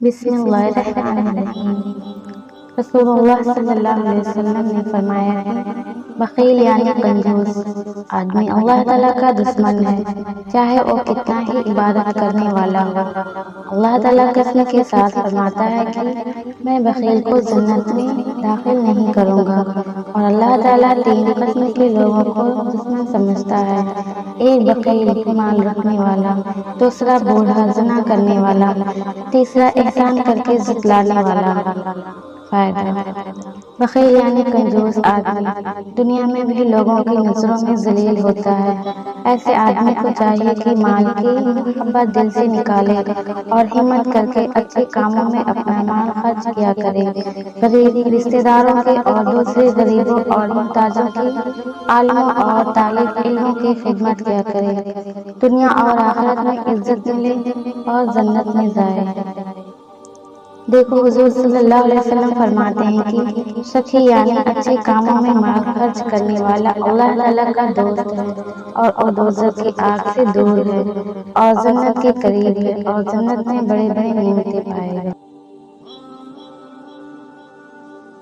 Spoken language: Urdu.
بسم اللہ الرحمن الرحیم۔ رسول اللہ صلی اللہ علیہ وسلم نے فرمایا ہے بخیل یعنی کنجوس آدمی اللہ تعالیٰ کا دشمن ہے، چاہے وہ کتنا ہی عبادت کرنے والا ہو۔ اللہ تعالیٰ قسم کے ساتھ فرماتا ہے کہ میں بخیل کو جنت میں داخل نہیں کروں گا، اور اللہ تعالیٰ تین قسم کے لوگوں کو دشمن سمجھتا ہے: ایک بخیل مال رکھنے والا، دوسرا بوڑھا زنا کرنے والا، تیسرا احسان کر کے جھٹلانے والا۔ فائدہ: بخیل یعنی کنجوس آدمی دنیا میں بھی لوگوں کی نظروں میں ذلیل ہوتا ہے۔ ایسے آدمی کو چاہیے کہ مال کی محبت دل سے نکالے اور ہمت کر کے اچھے کاموں میں اپنا مال خرچ کیا کرے، غریب رشتہ داروں کے اور دوسرے غریبوں اور محتاجوں کی، عالموں اور طالب علموں کی خدمت کیا کرے، دنیا اور آخرت میں عزت ملے اور جنت میں جائے۔ دیکھو، حضور صلی اللہ علیہ وسلم فرماتے ہیں کہ سخی یعنی اچھے کاموں میں مال خرچ کرنے والا اللہ تعالیٰ کا دوست ہے، اور وہ دوزخ کی آگ سے دور ہے اور جنت کے قریب ہے، اور جنت میں بڑے بڑے نعمتیں پائے گا۔